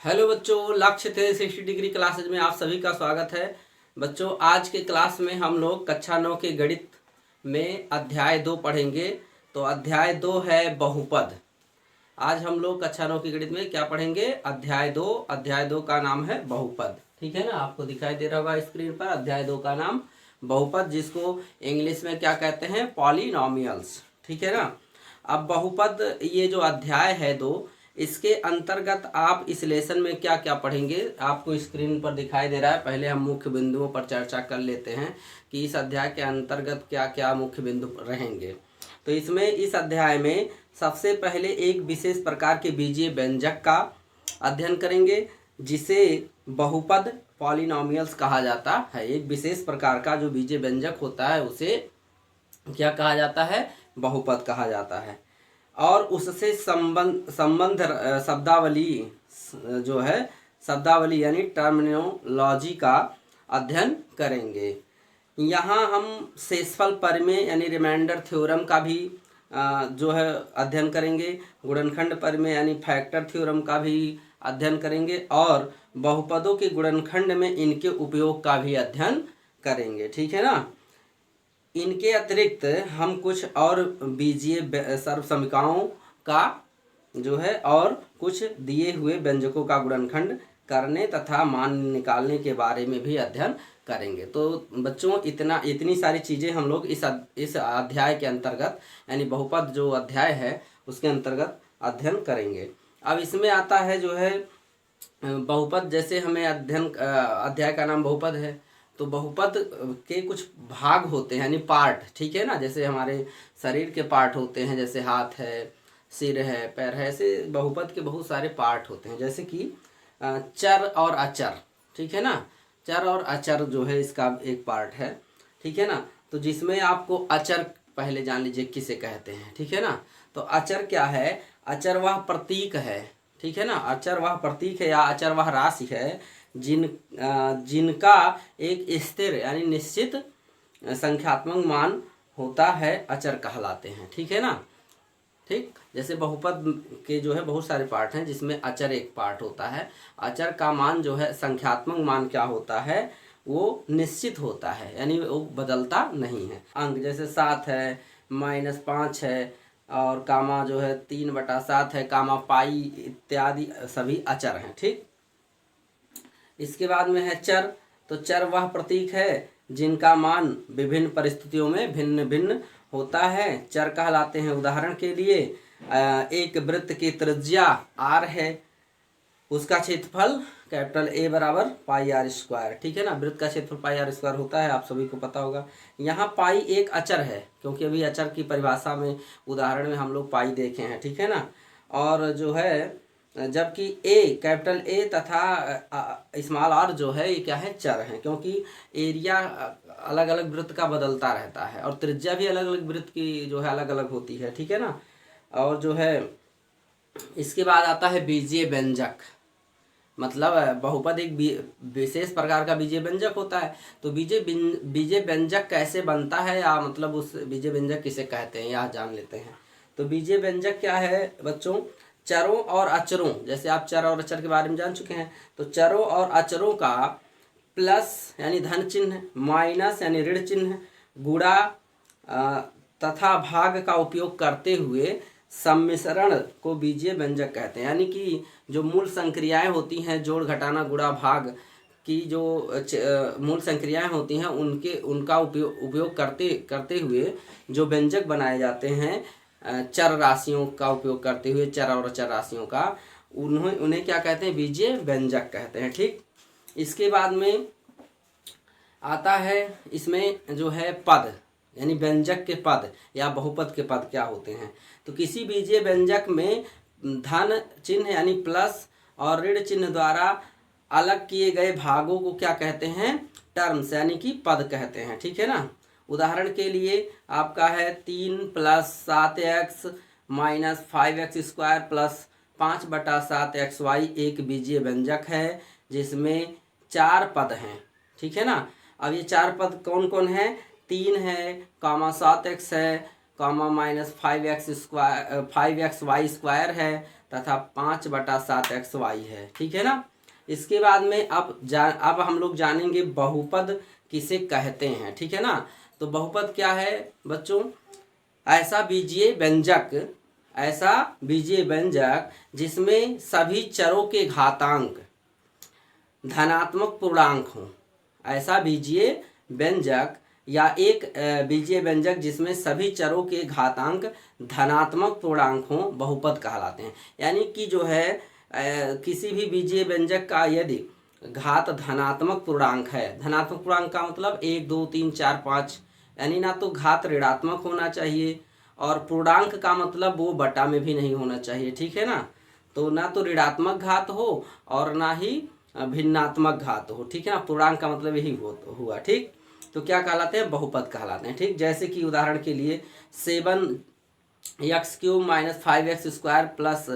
Hello बच्चों, लक्ष्य 360 degree classes में आप सभी का स्वागत है। बच्चों, आज के क्लास में हम लोग कक्षा 9 के गणित में अध्याय 2 पढ़ेंगे। तो अध्याय 2 है बहुपद। आज हम लोग कक्षा 9 के गणित में क्या पढ़ेंगे? अध्याय 2। अध्याय 2 का नाम है बहुपद। ठीक है ना, आपको दिखाई दे रहा होगा स्क्रीन पर। अध्याय 2 का नाम बहुपद, जिसको इंग्लिश में क्या कहते हैं? पॉलिनॉमियल्स। ठीक है ना। अब बहुपद, ये जो अध्याय है 2, इसके अंतर्गत आप इस लेसन में क्या क्या पढ़ेंगे आपको स्क्रीन पर दिखाई दे रहा है। पहले हम मुख्य बिंदुओं पर चर्चा कर लेते हैं कि इस अध्याय के अंतर्गत क्या क्या मुख्य बिंदु रहेंगे। तो इसमें इस अध्याय में सबसे पहले एक विशेष प्रकार के बीजीय व्यंजक का अध्ययन करेंगे, जिसे बहुपद पॉलिनॉमियल्स कहा जाता है। एक विशेष प्रकार का जो बीजीय व्यंजक होता है उसे क्या कहा जाता है? बहुपद कहा जाता है। और उससे संबंध शब्दावली जो है, शब्दावली यानी टर्मिनोलॉजी का अध्ययन करेंगे। यहाँ हम शेषफल प्रमेय यानी रिमाइंडर थ्योरम का भी जो है अध्ययन करेंगे। गुणनखंड प्रमेय यानी फैक्टर थ्योरम का भी अध्ययन करेंगे और बहुपदों के गुणनखंड में इनके उपयोग का भी अध्ययन करेंगे। ठीक है ना। इनके अतिरिक्त हम कुछ और बीजीय सर्वसमीकाओं का जो है और कुछ दिए हुए व्यंजकों का गुणनखंड करने तथा मान निकालने के बारे में भी अध्ययन करेंगे। तो बच्चों, इतनी सारी चीज़ें हम लोग इस अध्याय के अंतर्गत यानी बहुपद जो अध्याय है उसके अंतर्गत अध्ययन करेंगे। अब इसमें आता है जो है बहुपद। जैसे हमें अध्याय का नाम बहुपद है, तो बहुपद के कुछ भाग होते हैं यानी पार्ट। ठीक है ना। जैसे हमारे शरीर के पार्ट होते हैं, जैसे हाथ है, सिर है, पैर है, ऐसे बहुपद के बहुत सारे पार्ट होते हैं। जैसे कि चर और अचर। ठीक है ना। चर और अचर जो है इसका एक पार्ट है। ठीक है ना। तो जिसमें आपको अचर पहले जान लीजिए किसे कहते हैं। ठीक है ना। तो अचर क्या है? अचर वह प्रतीक है। ठीक है ना। अचर वह प्रतीक है या अचर वह राशि है जिनका एक स्थिर यानी निश्चित संख्यात्मक मान होता है, अचर कहलाते हैं। ठीक है ना। ठीक। जैसे बहुपद के जो है बहुत सारे पार्ट हैं, जिसमें अचर एक पार्ट होता है। अचर का मान जो है, संख्यात्मक मान क्या होता है? वो निश्चित होता है, यानी वो बदलता नहीं है। अंक जैसे 7 है, -5 है, और कामा जो है 3/7 है, कामा पाई इत्यादि सभी अचर हैं। ठीक। इसके बाद में है चर। तो चर वह प्रतीक है जिनका मान विभिन्न परिस्थितियों में भिन्न भिन्न होता है, चर कहलाते हैं। उदाहरण के लिए एक वृत्त की त्रिज्या r है, उसका क्षेत्रफल कैपिटल A बराबर πr²। ठीक है ना। वृत्त का क्षेत्रफल πr² होता है, आप सभी को पता होगा। यहाँ पाई एक अचर है, क्योंकि अभी अचर की परिभाषा में उदाहरण में हम लोग पाई देखे हैं। ठीक है ना। और जो है जबकि A कैपिटल A तथा स्मॉल r जो है ये क्या है? चर हैं, क्योंकि एरिया अलग अलग वृत्त का बदलता रहता है और त्रिज्या भी अलग अलग वृत्त की जो है अलग अलग होती है। ठीक है ना। और जो है इसके बाद आता है बीजीय व्यंजक। मतलब बहुपद एक विशेष प्रकार का बीजीय व्यंजक होता है। तो बीजीय व्यंजक कैसे बनता है, या मतलब उस बीजीय व्यंजक किसे कहते हैं, यह जान लेते हैं। तो बीजीय व्यंजक क्या है बच्चों? चरों और अचरों, जैसे आप चर और अचर के बारे में जान चुके हैं, तो चरों और अचरों का प्लस यानी धन चिन्ह, माइनस यानी ऋण चिन्ह, गुणा तथा भाग का उपयोग करते हुए सम्मिश्रण को बीजीय व्यंजक कहते हैं। यानी कि जो मूल संक्रियाएं होती हैं, जोड़ घटाना गुणा भाग की जो मूल संक्रियाएं होती हैं, उनका उपयोग करते हुए जो व्यंजक बनाए जाते हैं, चर राशियों का उपयोग करते हुए, चर और अचर राशियों का, उन्हें क्या कहते हैं? बीजीय व्यंजक कहते हैं। ठीक। इसके बाद में आता है इसमें जो है पद, यानी व्यंजक के पद या बहुपद के पद क्या होते हैं। तो किसी बीजीय व्यंजक में धन चिन्ह यानी प्लस और ऋण चिन्ह द्वारा अलग किए गए भागों को क्या कहते हैं? टर्म्स यानी कि पद कहते हैं। ठीक है ना। उदाहरण के लिए आपका है 3 + 7x - 5x² + 5/7xy एक बीजीय व्यंजक है, जिसमें 4 पद हैं। ठीक है ना। अब ये 4 पद कौन कौन है? 3 है, कामा 7x है, कामा -5xy² है तथा 5/7xy है। ठीक है ना। इसके बाद में अब हम लोग जानेंगे बहुपद किसे कहते हैं। ठीक है ना। तो बहुपद क्या है बच्चों? ऐसा बीजीय व्यंजक जिसमें सभी चरों के घातांक धनात्मक पूर्णांक हों। ऐसा बीजीय व्यंजक या एक बीजीय व्यंजक जिसमें सभी चरों के घातांक धनात्मक पूर्णांक हों बहुपद कहलाते हैं। यानी कि जो है किसी भी बीजीय व्यंजक का यदि घात धनात्मक पूर्णांक है, धनात्मक पूर्णांक का मतलब 1 2 3 4 5, यानी ना तो घात ऋणात्मक होना चाहिए और पूर्णांक का मतलब वो बटा में भी नहीं होना चाहिए। ठीक है ना। तो ना तो ऋणात्मक घात हो और ना ही भिन्नात्मक घात हो। ठीक है ना। पूर्णांक का मतलब यही हुआ। ठीक। तो क्या कहलाते हैं? बहुपद कहलाते हैं। ठीक। जैसे कि उदाहरण के लिए 7x³ - 5x² प्लस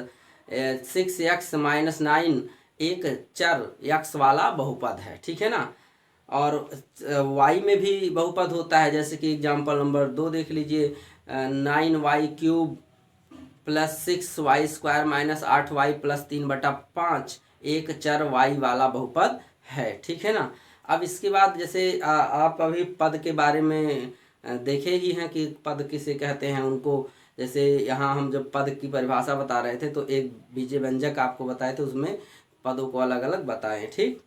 6x - 9 एक चर x वाला बहुपद है। ठीक है ना। और y में भी बहुपद होता है। जैसे कि एग्जाम्पल नंबर 2 देख लीजिए, 9y³ plus 6y² - 8y plus 3/5 एक चर y वाला बहुपद है। ठीक है ना। अब इसके बाद जैसे आप अभी पद के बारे में देखे ही हैं कि पद किसे कहते हैं उनको। जैसे यहाँ हम जब पद की परिभाषा बता रहे थे तो एक बीजीय व्यंजक आपको बताए थे, उसमें पदों को अलग अलग बताएं। ठीक।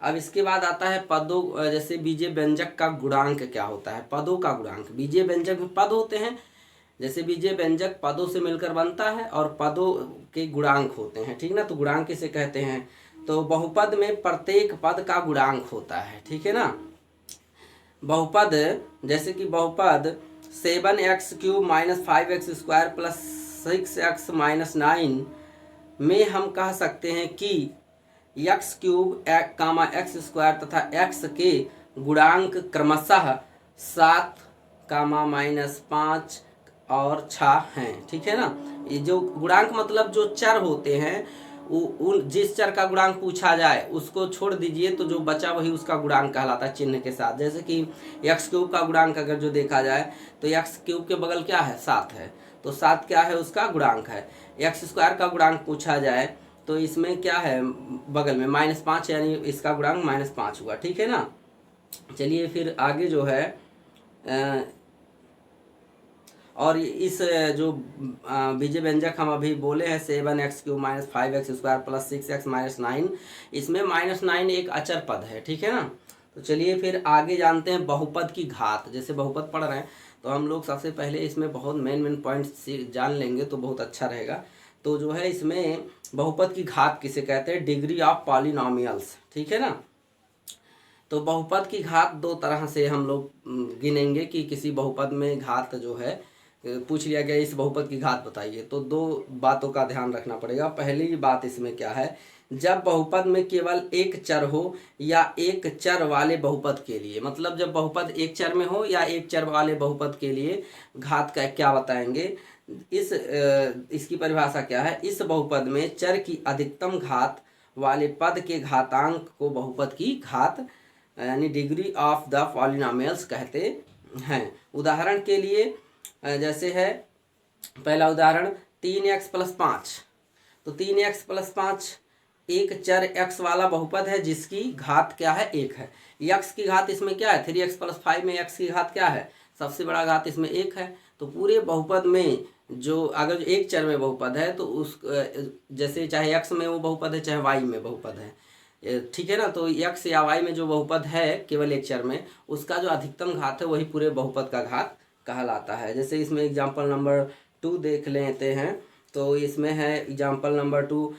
अब इसके बाद आता है पदों, जैसे बीजीय व्यंजक का गुणांक क्या होता है? पदों का गुणांक। बीजीय व्यंजक में पद होते हैं, जैसे बीजीय व्यंजक पदों से मिलकर बनता है और पदों के गुणांक होते हैं। ठीक ना। तो गुणांक किसे कहते हैं? तो बहुपद में प्रत्येक पद का गुणांक होता है। ठीक है ना। बहुपद जैसे कि बहुपद 7x³ - 5x² प्लस 6x - 9 में हम कह सकते हैं कि x³ x² तथा x के गुणांक क्रमशः 7, -5 और 6 हैं। ठीक है ना। ये जो गुणांक मतलब जो चर होते हैं, उन जिस चर का गुणांक पूछा जाए उसको छोड़ दीजिए तो जो बचा वही उसका गुणांक कहलाता है चिन्ह के साथ। जैसे कि x³ का गुणांक अगर जो देखा जाए तो x³ के बगल क्या है? 7 है, तो 7 क्या है? उसका गुणांक है। x² का गुणांक पूछा जाए तो इसमें क्या है? बगल में -5, यानी इसका गुणांक -5 हुआ। ठीक है ना। चलिए फिर आगे जो है और इस जो बीजीय व्यंजक हम अभी बोले हैं 7x³ - 5x² प्लस 6x - 9, इसमें -9 एक अचर पद है। ठीक है ना। तो चलिए फिर आगे जानते हैं बहुपद की घात। जैसे बहुपद पढ़ रहे हैं तो हम लोग सबसे पहले इसमें बहुत मेन पॉइंट्स जान लेंगे तो बहुत अच्छा रहेगा। तो जो है इसमें बहुपद की घात किसे कहते हैं? Degree of polynomials. ठीक है ना। तो बहुपद की घात दो तरह से हम लोग गिनेंगे कि किसी बहुपद में घात जो है पूछ लिया गया इस बहुपद की घात बताइए, तो दो बातों का ध्यान रखना पड़ेगा। पहली बात इसमें क्या है? जब बहुपद में केवल एक चर हो या एक चर वाले बहुपद के लिए, मतलब जब बहुपद एक चर में हो या एक चर वाले बहुपद के लिए घात का क्या बताएंगे। इसकी परिभाषा क्या है? इस बहुपद में चर की अधिकतम घात वाले पद के घातांक को बहुपद की घात यानी डिग्री ऑफ द पॉलिनोमियल्स कहते हैं। उदाहरण के लिए जैसे है पहला उदाहरण 3x + 5। तो 3x + 5 एक चर x वाला बहुपद है जिसकी घात क्या है? 1 है। x की घात इसमें क्या है? 3x + 5 में x की घात क्या है? सबसे बड़ा घात इसमें 1 है। तो पूरे बहुपद में जो अगर जो एक चर में बहुपद है तो उस जैसे चाहे x में वो बहुपद है चाहे y में बहुपद है, ठीक है ना। तो x या y में जो बहुपद है केवल एक चर में, उसका जो अधिकतम घात है वही पूरे बहुपद का घात कहलाता है। जैसे इसमें एग्जाम्पल नंबर 2 देख लेते हैं। तो इसमें है एग्जाम्पल नंबर 2,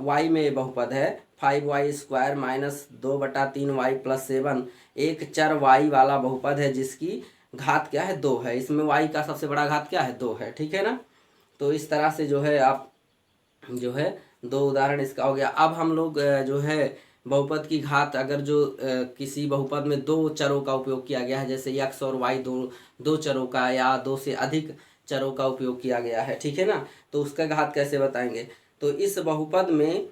y में बहुपद है 5y² - 2/3y + 7 एक चर y वाला बहुपद है जिसकी घात क्या है? 2 है। इसमें y का सबसे बड़ा घात क्या है? 2 है। ठीक है ना। तो इस तरह से जो है आप जो है दो उदाहरण इसका हो गया। अब हम लोग जो है बहुपद की घात अगर जो किसी बहुपद में दो चरों का उपयोग किया गया है, जैसे x और y दो चरों का या दो से अधिक चरों का उपयोग किया गया है, ठीक है ना, तो उसका घात कैसे बताएंगे। तो इस बहुपद में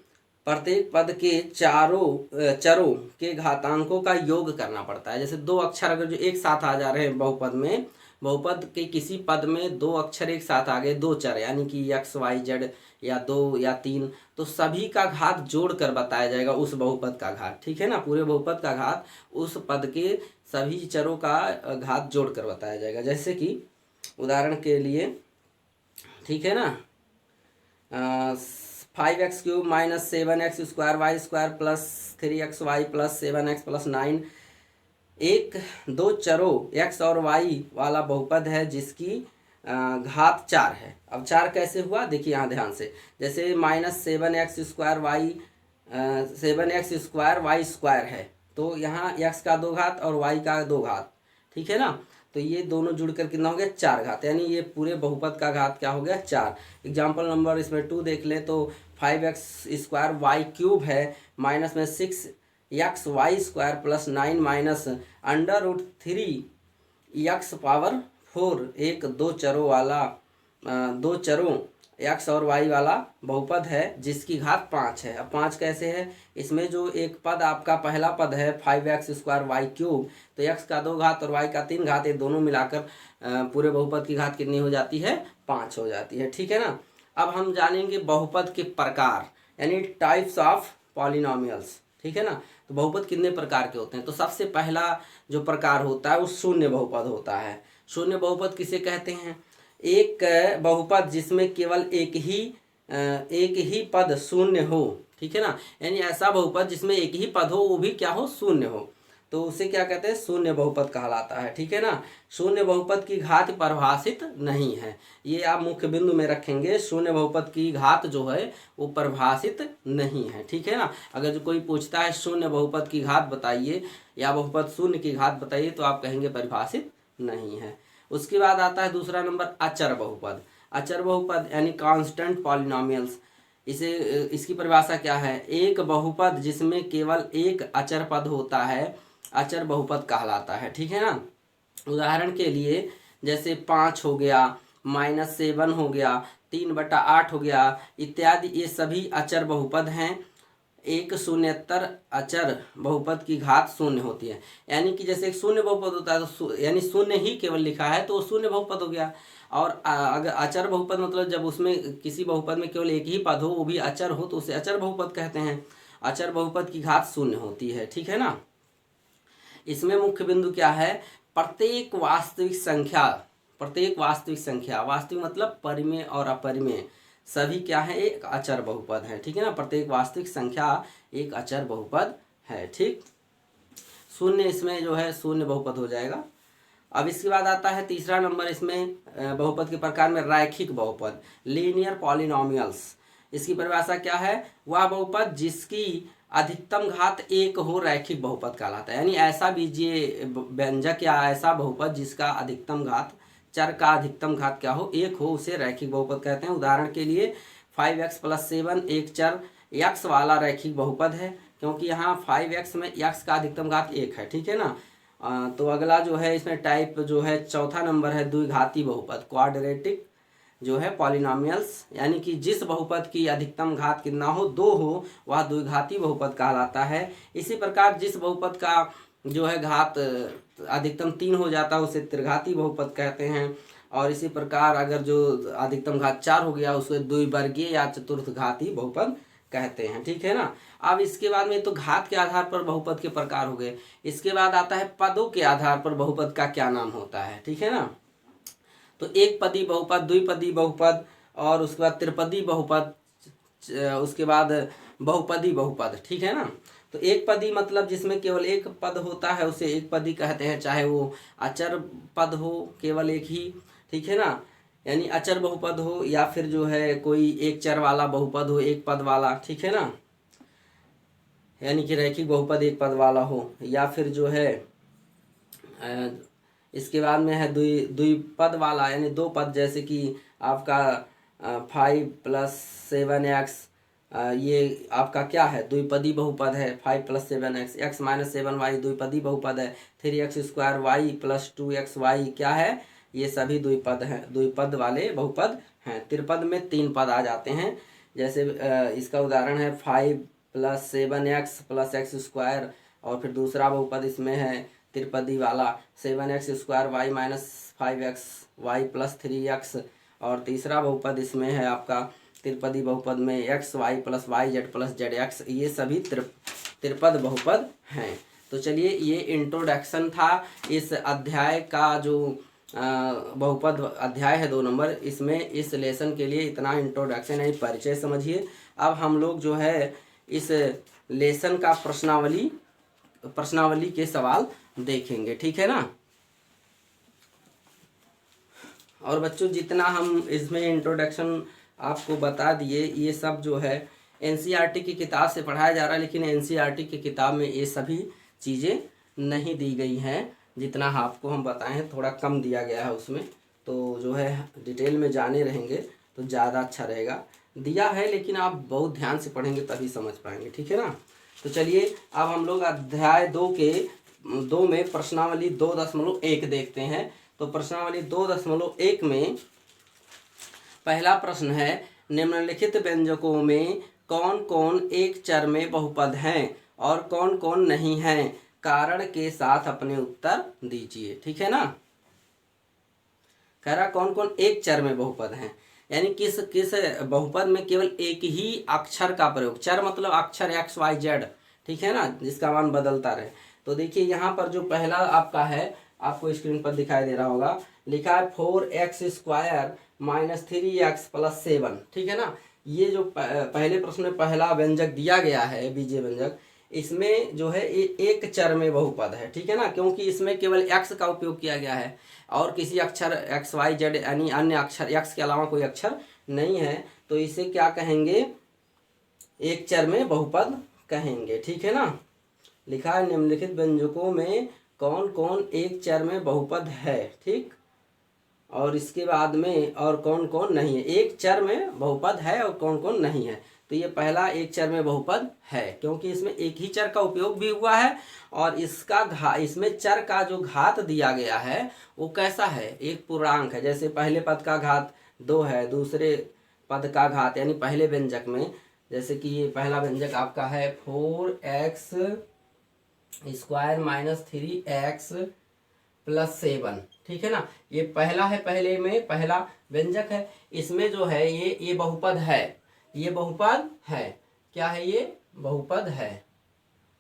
प्रत्येक पद के चारों चरों के घातांकों का योग करना पड़ता है। जैसे दो अक्षर अगर जो एक साथ आ जा रहे हैं बहुपद में, बहुपद के किसी पद में दो अक्षर एक साथ आ गए, दो चर यानी कि x y z या 2 या 3, तो सभी का घात जोड़कर बताया जाएगा उस बहुपद का घात, ठीक है ना। पूरे बहुपद का घात उस पद के सभी चरों का घात जोड़कर बताया जाएगा। जैसे कि उदाहरण के लिए, ठीक है ना, 5x³ minus 7x² Y square plus 3xy plus 7x plus 9 एक दो चरों x और y वाला बहुपद है जिसकी घात 4 है। अब 4 कैसे हुआ, देखिए यहाँ ध्यान से। जैसे -7x² है, तो यहाँ x का 2 घात और y का 2 घात, ठीक है ना। तो ये दोनों जुड़कर कितना हो गया, 4 घात, यानी ये पूरे बहुपद का घात क्या हो गया, 4। एग्जाम्पल नंबर इसमें 2 देख ले तो 5x² y³ है माइनस में 6xy² प्लस 9 माइनस √3x⁴ एक दो चरों x और y वाला बहुपद है जिसकी घात 5 है। अब 5 कैसे है, इसमें जो एक पद आपका पहला पद है 5x² y³, तो x का 2 घात और y का 3 घात, ये दोनों मिलाकर पूरे बहुपद की घात कितनी हो जाती है, 5 हो जाती है, ठीक है ना। अब हम जानेंगे बहुपद के प्रकार, यानी टाइप्स ऑफ पॉलिनोमियल्स, ठीक है ना। तो बहुपद कितने प्रकार के होते हैं, तो सबसे पहला जो प्रकार होता है वो शून्य बहुपद होता है। शून्य बहुपद किसे कहते हैं, एक बहुपद जिसमें केवल एक ही पद शून्य हो, ठीक है ना, यानी ऐसा बहुपद जिसमें एक ही पद हो वो भी क्या हो, शून्य हो, तो उसे क्या कहते हैं, शून्य बहुपद कहलाता है, ठीक है ना। शून्य बहुपद की घात परिभाषित नहीं है, ये आप मुख्य बिंदु में रखेंगे। शून्य बहुपद की घात जो है वो परिभाषित नहीं है, ठीक है ना। अगर जो कोई पूछता है शून्य बहुपद की घात बताइए या बहुपद शून्य की घात बताइए, तो आप कहेंगे परिभाषित नहीं है। उसके बाद आता है दूसरा नंबर अचर बहुपद। अचर बहुपद यानी कांस्टेंट पॉलिनोमियल्स, इसकी परिभाषा क्या है, एक बहुपद जिसमें केवल एक अचर पद होता है अचर बहुपद कहलाता है, ठीक है ना। उदाहरण के लिए जैसे 5 हो गया, -7 हो गया, 3/8 हो गया इत्यादि, ये सभी अचर बहुपद हैं। एक शून्यतर अचर बहुपद की घात शून्य होती है, यानी कि जैसे एक शून्य बहुपद होता है तो यानी शून्य ही केवल लिखा है तो वो शून्य बहुपद हो गया। और अगर अचर बहुपद मतलब जब उसमें किसी बहुपद में केवल एक ही पद हो वो भी अचर हो तो उसे अचर बहुपद कहते हैं। अचर बहुपद की घात शून्य होती है, ठीक है ना। इसमें मुख्य बिंदु क्या है, प्रत्येक वास्तविक संख्या, वास्तविक मतलब परिमेय और अपरिमेय सभी क्या है, एक अचर बहुपद है, ठीक है ना। प्रत्येक वास्तविक संख्या एक अचर बहुपद है, ठीक। शून्य इसमें जो है शून्य बहुपद हो जाएगा। अब इसके बाद आता है तीसरा नंबर इसमें बहुपद के प्रकार में रैखिक बहुपद, लीनियर पॉलिनोमियल्स। इसकी परिभाषा क्या है, वह बहुपद जिसकी अधिकतम घात 1 हो रैखिक बहुपद कहलाता है, यानी ऐसा बीजीय व्यंजक या ऐसा बहुपद जिसका अधिकतम घात, चर का अधिकतम घात क्या हो, 1 हो, उसे रैखिक बहुपद कहते हैं। उदाहरण के लिए 5x + 7 एक चर x वाला रैखिक बहुपद है, क्योंकि यहाँ 5x में x का अधिकतम घात 1 है, ठीक है ना। तो अगला जो है इसमें टाइप जो है चौथा नंबर है द्विघाती बहुपद, क्वाड्रेटिक जो है पॉलिनोमियल्स, यानी कि जिस बहुपद की अधिकतम घात कितना हो, 2 हो, वह द्विघाती बहुपद कहलाता है। इसी प्रकार जिस बहुपद का जो है घात अधिकतम 3 हो जाता है उसे त्रिघाती बहुपद कहते हैं। और इसी प्रकार अगर जो अधिकतम घात 4 हो गया उसे द्विवर्गीय या चतुर्थघाती बहुपद कहते हैं, ठीक है ना। अब इसके बाद में तो घात के आधार पर बहुपद के प्रकार हो गए। इसके बाद आता है पदों के आधार पर बहुपद का क्या नाम होता है, ठीक है ना। तो एक पदी बहुपद, द्विपदी बहुपद, और उसके बाद त्रिपदी बहुपद, उसके बाद बहुपदी बहुपद, ठीक है ना। तो एक पदी मतलब जिसमें केवल एक पद होता है उसे एक पदी कहते हैं, चाहे वो अचर पद हो केवल एक ही, ठीक है ना, यानी अचर बहुपद हो, या फिर जो है कोई एक चर वाला बहुपद हो, एक पद वाला, ठीक है ना, यानी कि रैखिक बहुपद एक पद वाला हो, या फिर जो है इसके बाद में है द्विपद वाला, यानी 2 पद, जैसे कि आपका 5 + 7x, ये आपका क्या है, द्विपदी बहुपद है। 5 + 7x, x - 7y द्विपदी बहुपद है। 3x² y + 2xy क्या है, ये सभी द्विपद हैं, द्विपद वाले बहुपद हैं। त्रिपद में 3 पद आ जाते हैं, जैसे इसका उदाहरण है 5 + 7x + x², और फिर दूसरा बहुपद इसमें है त्रिपदी वाला 7x² y - 5xy + 3x, और तीसरा बहुपद इसमें है आपका त्रिपदी बहुपद में X Y plus Y Z plus Z X, ये सभी त्रिपद बहुपद हैं। तो चलिए, ये इंट्रोडक्शन था इस अध्याय का, जो बहुपद अध्याय है 2 नंबर, इसमें इस लेसन के लिए इतना इंट्रोडक्शन है, परिचय समझिए। अब हम लोग जो है इस लेसन का प्रश्नावली के सवाल देखेंगे, ठीक है ना। और बच्चों, जितना हम इसमें इंट्रोडक्शन आपको बता दिए, ये सब जो है एनसीईआरटी की किताब से पढ़ाया जा रहा है, लेकिन एनसीईआरटी की किताब में ये सभी चीज़ें नहीं दी गई हैं। जितना आपको हम बताए हैं थोड़ा कम दिया गया है उसमें, तो जो है डिटेल में जाने रहेंगे तो ज़्यादा अच्छा रहेगा। दिया है लेकिन आप बहुत ध्यान से पढ़ेंगे तभी समझ पाएंगे, ठीक है ना। तो चलिए, अब हम लोग अध्याय 2 में प्रश्नावली 2.1 देखते हैं। तो प्रश्नावली 2.1 में पहला प्रश्न है, निम्नलिखित व्यंजकों में कौन कौन एक चर में बहुपद हैं और कौन कौन नहीं हैं, कारण के साथ अपने उत्तर दीजिए, ठीक है ना। कह रहा कौन कौन एक चर में बहुपद हैं, यानी किस किस बहुपद में केवल एक ही अक्षर का प्रयोग, चर मतलब अक्षर एक्स वाई जेड, ठीक है ना, जिसका मान बदलता रहे। तो देखिए यहाँ पर जो पहला आपका है, आपको स्क्रीन पर दिखाई दे रहा होगा, लिखा है 4x² - 3x + 7, ठीक है ना। ये जो पहले प्रश्न में पहला व्यंजक दिया गया है, बीजीय व्यंजक, इसमें जो है एक चर में बहुपद है, ठीक है ना, क्योंकि इसमें केवल x का उपयोग किया गया है और किसी अक्षर x y z यानी अन्य अक्षर x के अलावा कोई अक्षर नहीं है, तो इसे क्या कहेंगे, एक चर में बहुपद कहेंगे, ठीक है ना। लिखा है निम्नलिखित व्यंजकों में कौन कौन एक चर में बहुपद है, ठीक, और इसके बाद में और कौन कौन नहीं है, एक चर में बहुपद है और कौन कौन नहीं है। तो ये पहला एक चर में बहुपद है, क्योंकि इसमें एक ही चर का उपयोग भी हुआ है और इसमें चर का जो घात दिया गया है वो कैसा है, एक पूर्णांक है। जैसे पहले पद का घात 2 है, दूसरे पद का घात यानी पहले व्यंजक में, जैसे कि ये पहला व्यंजक आपका है 4x² - 3x + 7, ठीक है ना। ये पहला है, पहले में पहला व्यंजक है, इसमें जो है ये बहुपद है, ये बहुपद है, क्या है, ये बहुपद है।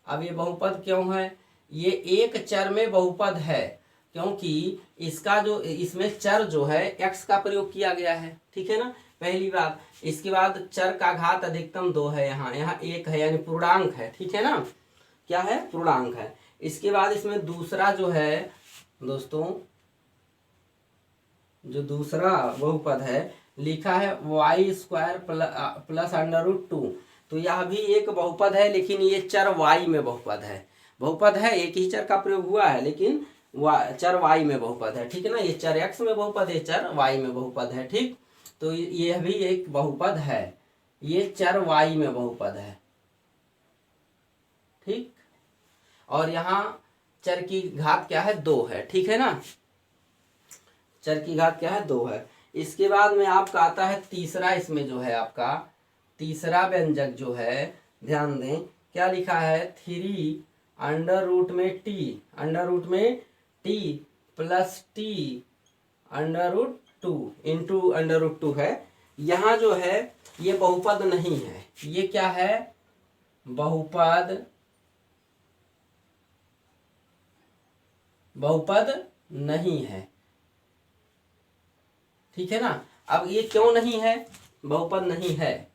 अब ये बहुपद क्यों है, ये एक चर में बहुपद है क्योंकि इसका जो इसमें चर जो है x का प्रयोग किया गया है, ठीक है ना, पहली बात। इसके बाद चर का घात अधिकतम 2 है, यहाँ 1 है, यानी पूर्णांक है, ठीक है ना, क्या है, पूर्णांक है। इसके बाद इसमें दूसरा जो है दोस्तों, जो दूसरा बहुपद है लिखा है y² + √2, तो यह भी एक बहुपद है, लेकिन ये चर y में बहुपद है, बहुपद है, एक ही चर का प्रयोग हुआ है लेकिन चर y में बहुपद है, ठीक है ना। ये चर x में बहुपद है, चर y में बहुपद है, ठीक। तो यह भी एक बहुपद है, ये चर y में बहुपद है, ठीक। और यहाँ चर की घात क्या है, 2 है, ठीक है ना, चर की घात क्या है, 2 है। इसके बाद में आपका आता है तीसरा, इसमें जो है आपका तीसरा व्यंजक जो है, ध्यान दें क्या लिखा है, 3 √t + t √2 इंटू √2 है। यहाँ जो है ये बहुपद नहीं है, ये क्या है, बहुपद नहीं है, ठीक है ना। अब ये क्यों नहीं है, बहुपद नहीं है,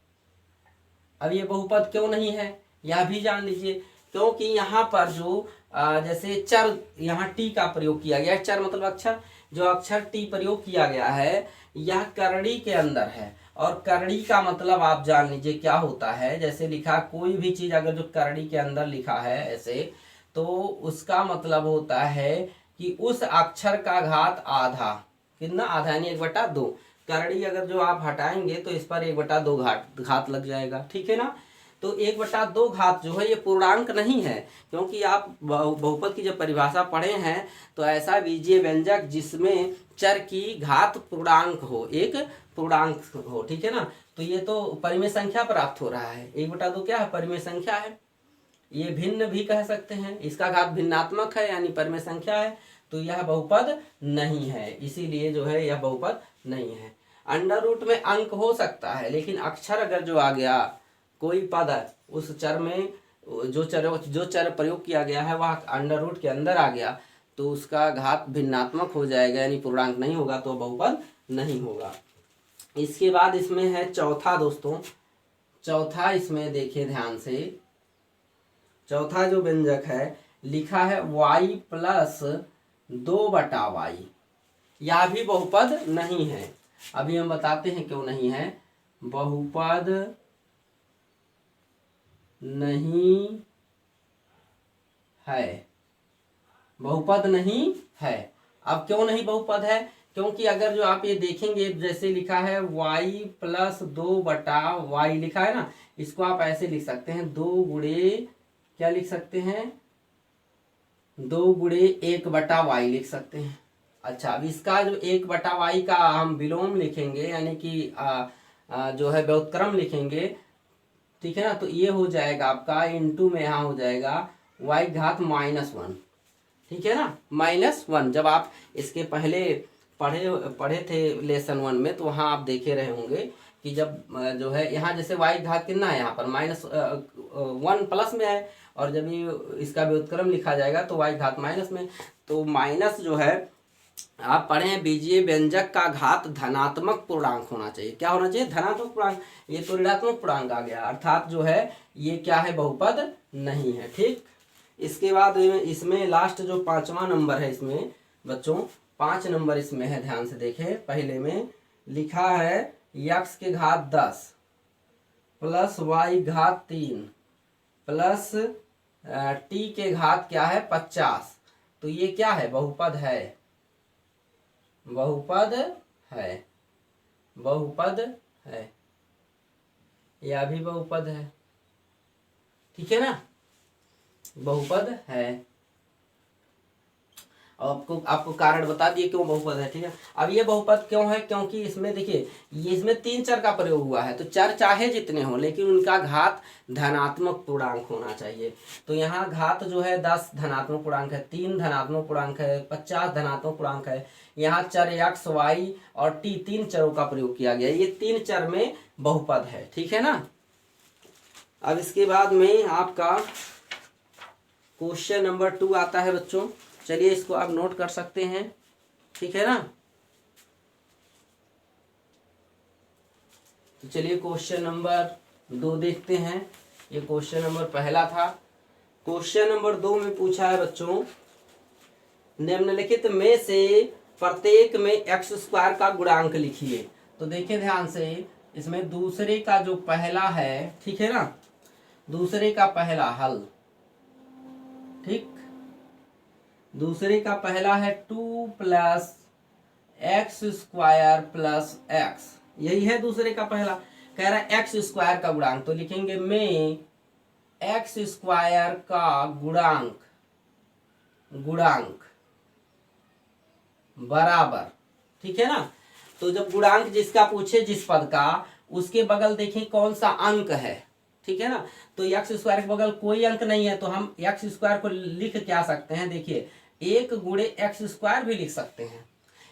अब ये बहुपद क्यों नहीं है यह भी जान लीजिए, क्योंकि यहाँ पर जो जैसे चर, यहाँ टी का प्रयोग किया गया है, चर मतलब अक्षर, जो अक्षर टी प्रयोग किया गया है यह करड़ी के अंदर है, और करड़ी का मतलब आप जान लीजिए क्या होता है। जैसे लिखा कोई भी चीज अगर जो करड़ी के अंदर लिखा है ऐसे, तो उसका मतलब होता है कि उस अक्षर का घात आधा, कितना, आधा, यानी 1/2। करड़ी अगर जो आप हटाएंगे तो इस पर 1/2 घात लग जाएगा, ठीक है ना। तो 1/2 घात जो है ये पूर्णांक नहीं है, क्योंकि आप बहुपद की जब परिभाषा पढ़े हैं तो ऐसा बीजीय व्यंजक जिसमें चर की घात पूर्णांक हो, एक पूर्णांक हो, ठीक है ना। तो ये तो परिमेय संख्या प्राप्त हो रहा है, 1/2 क्या है, परिमेय संख्या है। ये भिन्न भी कह सकते हैं, इसका घात भिन्नात्मक है यानी परिमेय संख्या है, तो यह बहुपद नहीं है, इसीलिए जो है यह बहुपद नहीं है। अंडर रूट में अंक हो सकता है, लेकिन अक्षर अगर जो आ गया, कोई पद है उस चर में, जो चर प्रयोग किया गया है वह अंडर रूट के अंदर आ गया, तो उसका घात भिन्नात्मक हो जाएगा, यानी पूर्णांक नहीं होगा, तो बहुपद नहीं होगा। इसके बाद इसमें है चौथा दोस्तों, चौथा इसमें देखिए ध्यान से, चौथा जो व्यंजक है लिखा है y प्लस 2/y, यह भी बहुपद नहीं है। अभी हम बताते हैं क्यों नहीं है। बहुपद नहीं है, बहुपद नहीं है। अब क्यों नहीं बहुपद है, क्योंकि अगर जो आप ये देखेंगे, जैसे लिखा है y प्लस 2/y लिखा है ना, इसको आप ऐसे लिख सकते हैं, 2 गुणे क्या लिख सकते हैं, 2 गुणे 1/y लिख सकते हैं। अच्छा, अब इसका जो 1/y का हम विलोम लिखेंगे, यानी कि जो है व्युत्क्रम लिखेंगे, ठीक है ना, तो ये हो जाएगा आपका इनटू में यहाँ हो जाएगा y घात -1, ठीक है ना, -1। जब आप इसके पहले पढ़े थे लेसन 1 में, तो वहाँ आप देखे रहे होंगे कि जब जो है यहाँ जैसे y घात कितना है, यहाँ पर -1 प्लस में है, और जब ये इसका व्युत्क्रम लिखा जाएगा तो y घात माइनस में। तो माइनस जो है आप पढ़े हैं बीजीय व्यंजक का घात धनात्मक पूर्णांक होना चाहिए। क्या होना चाहिए, धनात्मक पूर्णांक। ये तो ऋणात्मक पूर्णांक आ गया, अर्थात जो है ये क्या है, बहुपद नहीं है। ठीक, इसके बाद इसमें लास्ट जो 5वां नंबर है इसमें बच्चों, 5 नंबर इसमें है, ध्यान से देखें। पहले में लिखा है x के घात 10 प्लस y घात 3 प्लस t के घात क्या है 50, तो ये क्या है, बहुपद है, बहुपद है, बहुपद है, यह भी बहुपद है, ठीक है ना, बहुपद है। आपको कारण बता दिए क्यों बहुपद है, ठीक है। अब ये बहुपद क्यों है, क्योंकि इसमें देखिए ये इसमें 3 चर का प्रयोग हुआ है, तो चर चाहे जितने हो, लेकिन उनका घात धनात्मक पूर्णांक होना चाहिए। तो यहाँ घात जो है 10 धनात्मक पूर्णांक है, 3 धनात्मक पूर्णांक है, 50 धनात्मक पूर्णांक है। यहाँ चर x y और t 3 चरों का प्रयोग किया गया, ये 3 चर में बहुपद है, ठीक है ना। अब इसके बाद में आपका क्वेश्चन नंबर 2 आता है बच्चों, चलिए इसको आप नोट कर सकते हैं, ठीक है ना। तो चलिए क्वेश्चन नंबर 2 देखते हैं। ये क्वेश्चन नंबर पहला था। क्वेश्चन नंबर 2 में पूछा है बच्चों, निम्नलिखित में से प्रत्येक में x² का गुणांक लिखिए। तो देखिए ध्यान से, इसमें दूसरे का जो पहला है, ठीक है ना, दूसरे का पहला हल, ठीक, दूसरे का पहला है 2 + x² + x, यही है दूसरे का पहला। कह रहा है x² का गुणांक, तो लिखेंगे में x² का गुणांक बराबर, ठीक है ना। तो जब गुणांक जिसका पूछे, जिस पद का, उसके बगल देखें कौन सा अंक है, ठीक है ना। तो x² के बगल कोई अंक नहीं है, तो हम x² को लिख क्या सकते हैं, देखिए 1 गुणे x² भी लिख सकते हैं।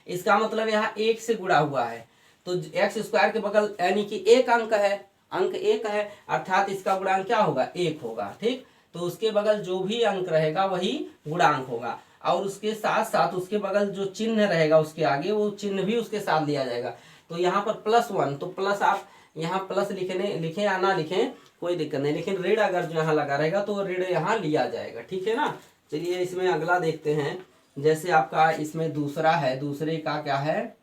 इसका मतलब यहाँ 1 से गुणा हुआ है, तो x² के बगल यानी कि 1 अंक है, अंक 1 है, अर्थात इसका गुणांक क्या होगा, 1 होगा, ठीक। तो उसके बगल जो भी अंक रहेगा वही गुणांक होगा, और उसके साथ साथ उसके बगल जो चिन्ह रहेगा उसके आगे, वो चिन्ह भी उसके साथ लिया जाएगा। तो यहाँ पर +1, तो प्लस आप यहाँ प्लस लिखें या ना लिखें कोई दिक्कत नहीं, लेकिन ऋण अगर जो यहाँ लगा रहेगा तो ऋण यहाँ लिया जाएगा, ठीक है ना। चलिए इसमें अगला देखते हैं। जैसे आपका इसमें दूसरा है, दूसरे का क्या है,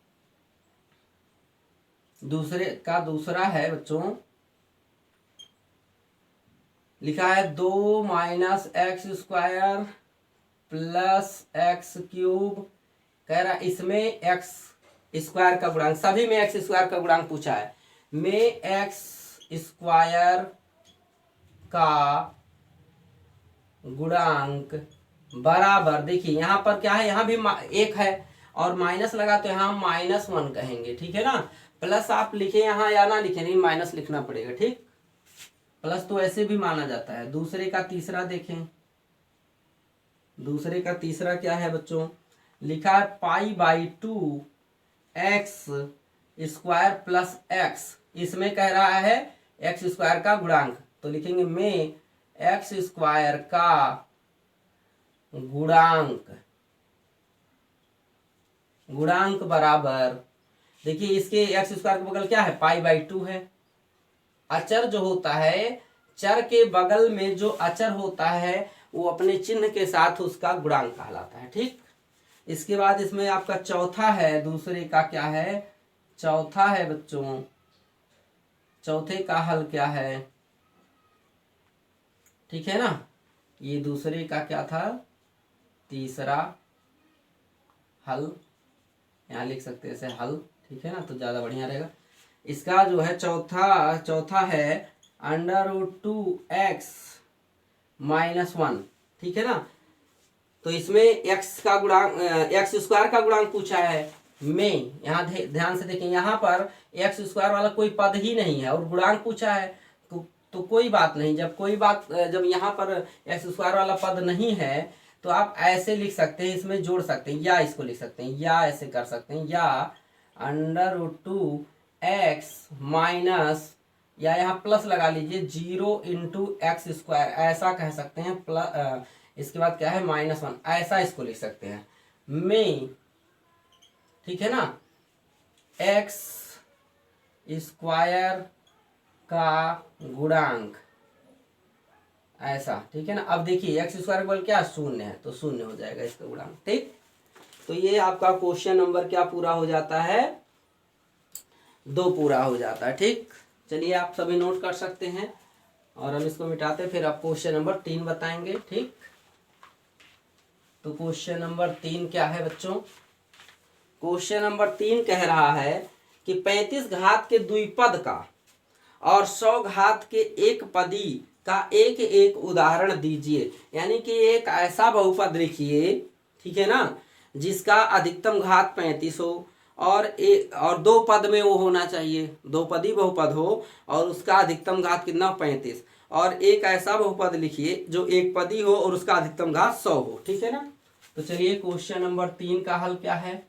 दूसरे का दूसरा है बच्चों, लिखा है 2 - x² + x³। कह रहा इसमें x² का गुणांक, सभी में x² का गुणांक पूछा है, में x² का गुणांक बराबर, देखिए यहाँ पर क्या है, यहाँ भी 1 है और माइनस लगा तो यहाँ -1 कहेंगे, ठीक है ना। प्लस आप लिखे यहाँ या ना लिखे, नहीं माइनस लिखना पड़ेगा, ठीक। प्लस तो ऐसे भी माना जाता है। दूसरे का तीसरा देखें, दूसरे का तीसरा क्या है बच्चों, लिखा है π/2 x स्क्वायर प्लस एक्स, इसमें कह रहा है एक्स स्क्वायर का गुणांक, तो लिखेंगे में एक्स स्क्वायर का गुणांक, गुणांक बराबर, देखिए इसके एक्स स्क्वायर के बगल क्या है, पाई/2 है। अचर जो होता है, चर के बगल में जो अचर होता है वो अपने चिन्ह के साथ उसका गुणांक कहलाता है। ठीक, इसके बाद इसमें आपका चौथा है, दूसरे का क्या है, चौथा है बच्चों, चौथे का हल क्या है, ठीक है ना, ये दूसरे का क्या था, तीसरा हल, यहाँ लिख सकते हैं ऐसे हल, ठीक है ना, तो ज्यादा बढ़िया रहेगा। इसका जो है चौथा है √2x - 1, ठीक है ना। तो इसमें एक्स का गुणांक, एक्स स्क्वायर का गुणांक पूछा है में, यहाँ ध्यान से देखें, यहाँ पर एक्स स्क्वायर वाला कोई पद ही नहीं है और गुणांक पूछा है, तो कोई बात नहीं, जब यहाँ पर एक्स स्क्वायर वाला पद नहीं है तो आप ऐसे लिख सकते हैं, इसमें जोड़ सकते हैं, या इसको लिख सकते हैं, या ऐसे कर सकते हैं, या √2x माइनस, या यहाँ प्लस लगा लीजिए 0 × x², ऐसा कह सकते हैं, प्लस इसके बाद क्या है -1, ऐसा इसको लिख सकते हैं में, ठीक है ना, एक्स स्क्वायर का गुणांक, ऐसा, ठीक है ना। अब देखिए एक्स स्क्वायर बल क्या, 0 है, तो 0 हो जाएगा इसका गुणांक। ठीक, तो ये आपका क्वेश्चन नंबर क्या पूरा हो जाता है, 2 पूरा हो जाता है। ठीक, चलिए आप सभी नोट कर सकते हैं और हम इसको मिटाते, फिर आप क्वेश्चन नंबर 3 बताएंगे। ठीक, तो क्वेश्चन नंबर 3 क्या है बच्चों, क्वेश्चन नंबर 3 कह रहा है कि 35 घात के द्विपद का और 100 घात के एक पदी का एक एक उदाहरण दीजिए। यानी कि एक ऐसा बहुपद लिखिए, ठीक है ना, जिसका अधिकतम घात 35 हो और दो पद में वो होना चाहिए, दो पदी बहुपद हो और उसका अधिकतम घात कितना, 35, और एक ऐसा बहुपद लिखिए जो एक पदी हो और उसका अधिकतम घात 100 हो। ठीक है ना, तो चलिए क्वेश्चन नंबर 3 का हल क्या है,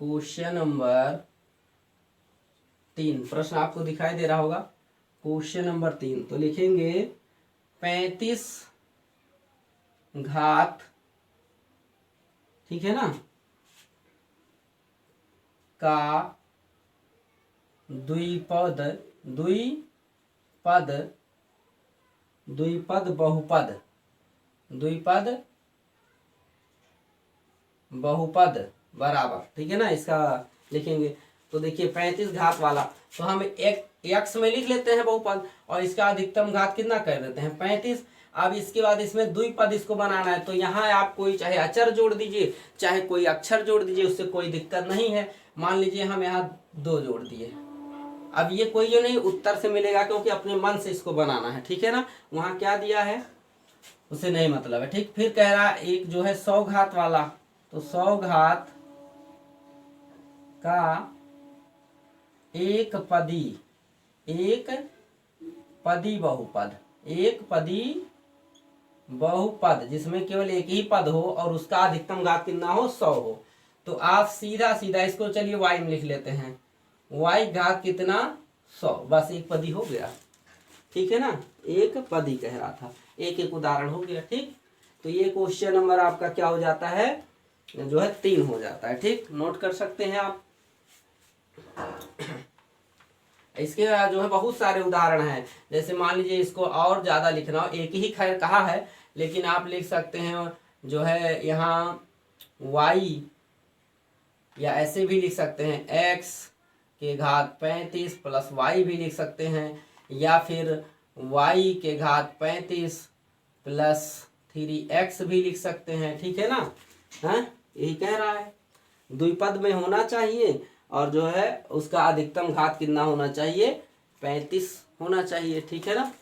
क्वेश्चन नंबर 3, प्रश्न आपको दिखाई दे रहा होगा, क्वेश्चन नंबर 3, तो लिखेंगे 35 घात, ठीक है ना, का द्विपद बहुपद बराबर, ठीक है ना, इसका लिखेंगे। तो देखिए 35 घात वाला, तो हम एक एक्स में लिख लेते हैं बहुपद और इसका अधिकतम घात कितना कर देते हैं, 35। अब इसके बाद इसमें द्विपद इसको बनाना है, तो यहाँ आप कोई चाहे अचर जोड़ दीजिए चाहे कोई अक्षर जोड़ दीजिए, उससे कोई दिक्कत नहीं है। मान लीजिए हम यहाँ 2 जोड़ दिए, अब ये कोई जो नहीं उत्तर से मिलेगा क्योंकि अपने मन से इसको बनाना है, ठीक है ना, वहाँ क्या दिया है उसे नहीं मतलब है। ठीक, फिर कह रहा एक जो है 100 घात वाला, तो 100 घात का एक बहुपद जिसमें केवल एक ही पद हो और उसका अधिकतम घात कितना हो, 100 हो। तो आप सीधा सीधा इसको चलिए y में लिख लेते हैं, y घात कितना, 100, बस एक पदी हो गया, ठीक है ना, एक पदी कह रहा था, एक एक उदाहरण हो गया। ठीक, तो ये क्वेश्चन नंबर आपका क्या हो जाता है, जो है 3 हो जाता है। ठीक, नोट कर सकते हैं आप। इसके जो है बहुत सारे उदाहरण हैं, जैसे मान लीजिए इसको और ज्यादा लिखना हो, एक ही खैर कहा है लेकिन आप लिख सकते हैं जो है यहाँ y, या ऐसे भी लिख सकते हैं x के घात 35 प्लस y भी लिख सकते हैं, या फिर y के घात 35 प्लस 3x भी लिख सकते हैं, ठीक है ना, हाँ यही कह रहा है, द्विपद में होना चाहिए और जो है उसका अधिकतम घात कितना होना चाहिए, 35 होना चाहिए, ठीक है ना,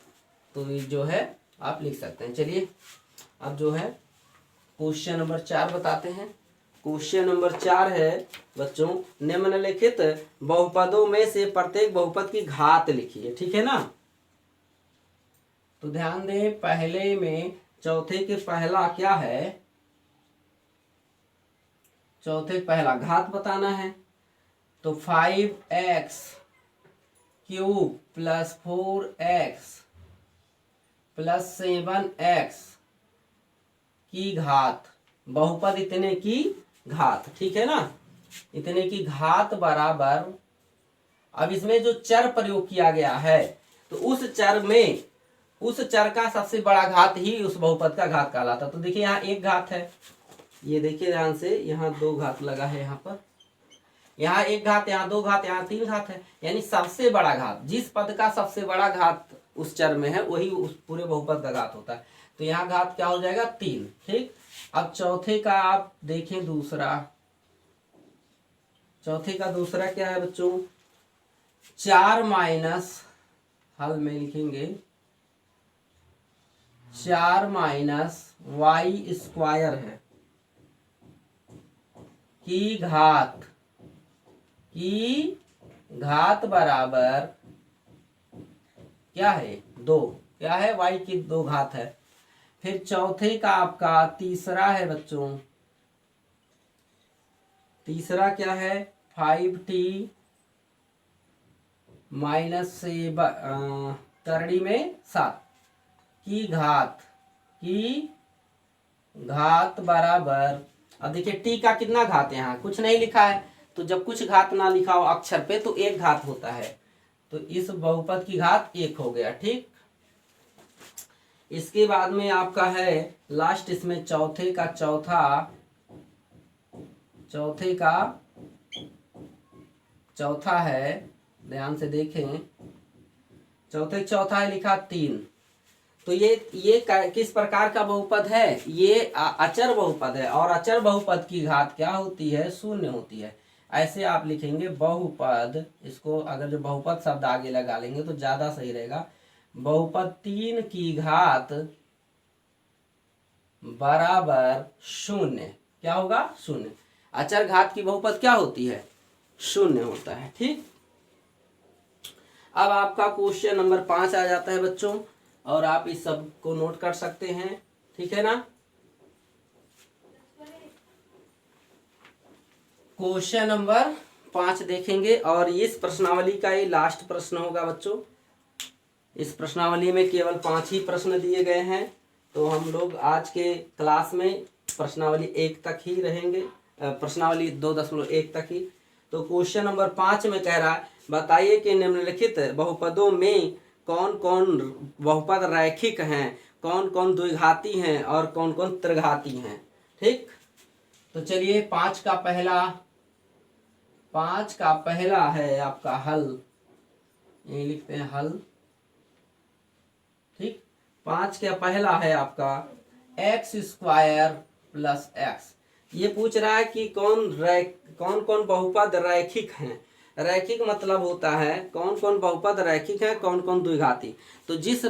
तो ये जो है आप लिख सकते हैं। चलिए अब जो है क्वेश्चन नंबर 4 बताते हैं। क्वेश्चन नंबर 4 है बच्चों, निम्नलिखित बहुपदों में से प्रत्येक बहुपद की घात लिखिए, ठीक है ना। तो ध्यान दें, पहले में चौथे के पहला क्या है, चौथे पहला घात बताना है, तो 5x cube plus 4x plus 7x की घात, बहुपद इतने की घात, ठीक है ना, इतने की घात बराबर। अब इसमें जो चर प्रयोग किया गया है तो उस चर में उस चर का सबसे बड़ा घात ही उस बहुपद का घात कहलाता। तो देखिए यहाँ एक घात है, ये देखिए ध्यान से, यहाँ दो घात लगा है, यहाँ पर यहाँ एक घात, यहाँ दो घात, यहाँ तीन घात है, यानी सबसे बड़ा घात, जिस पद का सबसे बड़ा घात उस चर में है वही उस पूरे बहुपद का घात होता है। तो यहाँ घात क्या हो जाएगा 3। ठीक, अब चौथे का आप देखें दूसरा, चौथे का दूसरा क्या है बच्चों, 4 माइनस, हल में लिखेंगे 4 माइनस वाई स्क्वायर है की घात बराबर क्या है 2, क्या है y की 2 घात है। फिर चौथे का आपका तीसरा है बच्चों, तीसरा क्या है 5t माइनस से करड़ी में 7 की घात बराबर, अब देखिए t का कितना घात है, यहाँ कुछ नहीं लिखा है, तो जब कुछ घात ना लिखा हो अक्षर पे तो एक घात होता है, तो इस बहुपद की घात 1 हो गया। ठीक, इसके बाद में आपका है लास्ट, इसमें चौथे का चौथा है, ध्यान से देखें, चौथा है लिखा 3। तो ये किस प्रकार का बहुपद है, ये अचर बहुपद है, और अचर बहुपद की घात क्या होती है 0 होती है। ऐसे आप लिखेंगे बहुपद, इसको अगर जो बहुपद शब्द आगे लगा लेंगे तो ज्यादा सही रहेगा, बहुपद 3 की घात बराबर 0, क्या होगा 0। अचर घात की बहुपद क्या होती है 0 होता है। ठीक, अब आपका क्वेश्चन नंबर 5 आ जाता है बच्चों, और आप इस सब को नोट कर सकते हैं, ठीक है ना। क्वेश्चन नंबर 5 देखेंगे, और इस प्रश्नावली का ये लास्ट प्रश्न होगा बच्चों। इस प्रश्नावली में केवल 5 ही प्रश्न दिए गए हैं, तो हम लोग आज के क्लास में प्रश्नावली 1 तक ही रहेंगे, प्रश्नावली 2.1 तक ही। तो क्वेश्चन नंबर 5 में कह रहा है, बताइए कि निम्नलिखित बहुपदों में कौन कौन बहुपद रैखिक हैं, कौन कौन द्विघाती हैं और कौन कौन त्रिघाती हैं। ठीक, तो चलिए 5 का पहला है आपका हल, यही लिखते हैं हल। ठीक, 5 का पहला है आपका x स्क्वायर प्लस x। ये पूछ रहा है कि कौन कौन बहुपद रैखिक हैं। रैखिक मतलब होता है कौन कौन बहुपद रैखिक है, कौन कौन द्विघाती। तो जिस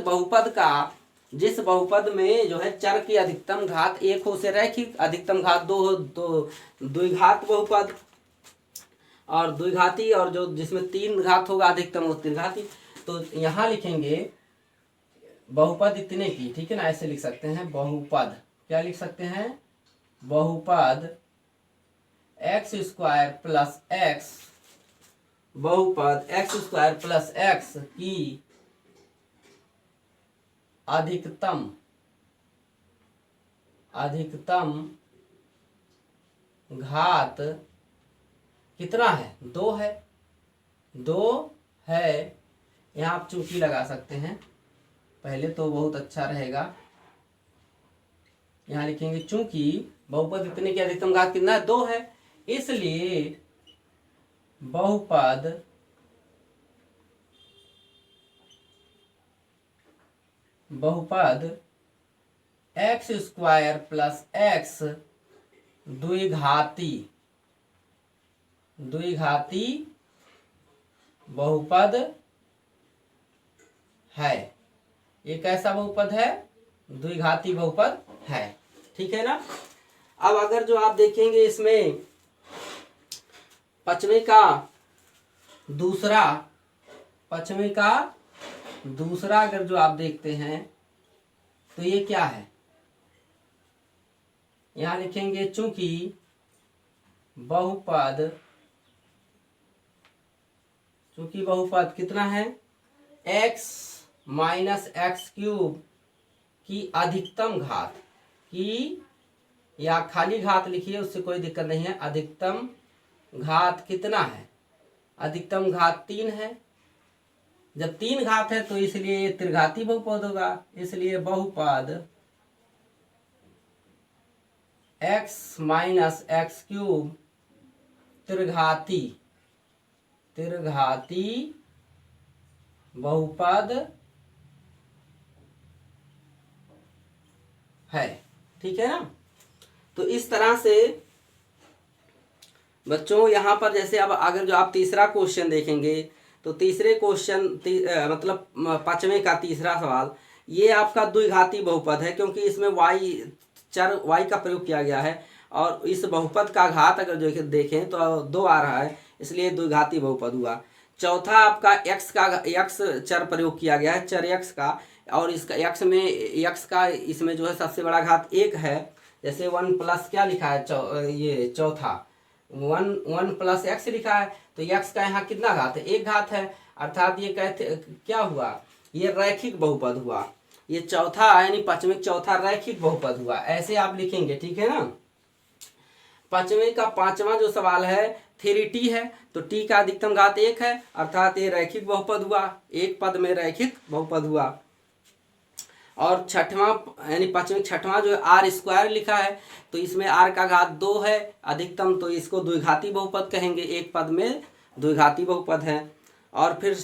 बहुपद में जो है चर की अधिकतम घात 1 हो से रैखिक, अधिकतम घात 2 हो तो द्विघात बहुपद, और द्विघाती, और जो जिसमें 3 घात होगा अधिकतम वो त्रिघाती। तो यहाँ लिखेंगे बहुपद इतने की, ठीक है ना, ऐसे लिख सकते हैं बहुपद, क्या लिख सकते हैं, बहुपद x स्क्वायर प्लस x, बहुपद x स्क्वायर प्लस x की अधिकतम घात कितना है 2 है, 2 है। यहाँ आप चूंकि लगा सकते हैं पहले, तो बहुत अच्छा रहेगा। यहाँ लिखेंगे चूंकि बहुपद इतने की अधिकतम घात कितना है 2 है, इसलिए बहुपद x स्क्वायर प्लस x द्विघाती बहुपद है। ये कैसा बहुपद है, द्विघाती बहुपद है, ठीक है ना। अब अगर जो आप देखेंगे इसमें पचमे का दूसरा अगर जो आप देखते हैं तो ये क्या है, यहां लिखेंगे चूंकि बहुपद, चूंकि बहुपद कितना है, x माइनस एक्स क्यूब की अधिकतम घात की, या खाली घात लिखिए उससे कोई दिक्कत नहीं है। अधिकतम घात कितना है, अधिकतम घात 3 है। जब 3 घात है तो इसलिए ये त्रिघाती बहुपद होगा, इसलिए बहुपद x माइनस एक्स क्यूब त्रिघाती बहुपद है। ठीक है ना। तो इस तरह से बच्चों यहाँ पर जैसे अब अगर जो आप तीसरा क्वेश्चन देखेंगे तो तीसरे क्वेश्चन मतलब 5वें का तीसरा सवाल, ये आपका द्विघाती बहुपद है क्योंकि इसमें चर y का प्रयोग किया गया है और इस बहुपद का घात अगर जो देखें तो 2 आ रहा है, इसलिए द्विघाती बहुपद हुआ। चौथा आपका x चर प्रयोग किया गया है, चर x का, और इसका x का इसमें जो है सबसे बड़ा घात 1 है। जैसे 1 प्लस क्या लिखा है, ये चौथा 1 प्लस एक्स लिखा है, तो x का यहाँ कितना घात है, 1 घात है। अर्थात ये कहते क्या हुआ, ये रैखिक बहुपद हुआ। ये चौथा यानी 5वें चौथा रैखिक बहुपद हुआ, ऐसे आप लिखेंगे। ठीक है ना। 5वें का 5वां जो सवाल है 3t है, तो t का अधिकतम घात 1 है, अर्थात ये रैखिक बहुपद हुआ, एक पद में रैखिक बहुपद हुआ। और छठवां यानी 5वें छठवां जो है आर स्क्वायर लिखा है, तो इसमें r का घात 2 है अधिकतम, तो इसको द्विघाती बहुपद कहेंगे, एक पद में द्विघाती बहुपद है। और फिर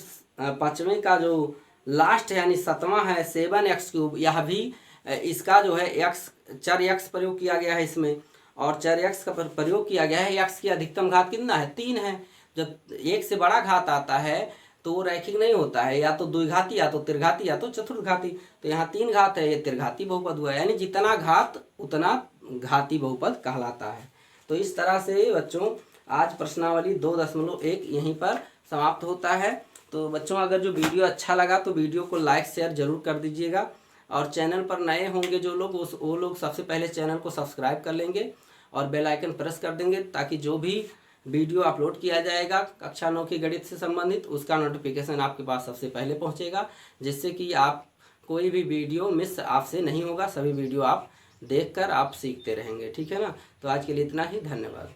5वें का जो लास्ट है यानी 7वां है 7x क्यूब, यह भी इसका जो है चर x प्रयोग किया गया है इसमें, और चर x का प्रयोग किया गया है। x की अधिकतम घात कितना है, 3 है। जब 1 से बड़ा घात आता है तो वो रैखिक नहीं होता है, या तो द्विघाती या तो त्रिघाती या तो चतुर्घाती। तो यहाँ 3 घात है, ये त्रिघाती बहुपद हुआ, यानी जितना घात उतना घाती बहुपद कहलाता है। तो इस तरह से बच्चों आज प्रश्नावली 2.1 यहीं पर समाप्त होता है। तो बच्चों अगर जो वीडियो अच्छा लगा तो वीडियो को लाइक शेयर जरूर कर दीजिएगा, और चैनल पर नए होंगे जो लोग वो लोग सबसे पहले चैनल को सब्सक्राइब कर लेंगे और बेल आइकन प्रेस कर देंगे, ताकि जो भी वीडियो अपलोड किया जाएगा कक्षा 9 की गणित से संबंधित उसका नोटिफिकेशन आपके पास सबसे पहले पहुंचेगा, जिससे कि आप कोई भी वीडियो मिस आपसे नहीं होगा, सभी वीडियो आप देखकर आप सीखते रहेंगे। ठीक है ना। तो आज के लिए इतना ही, धन्यवाद।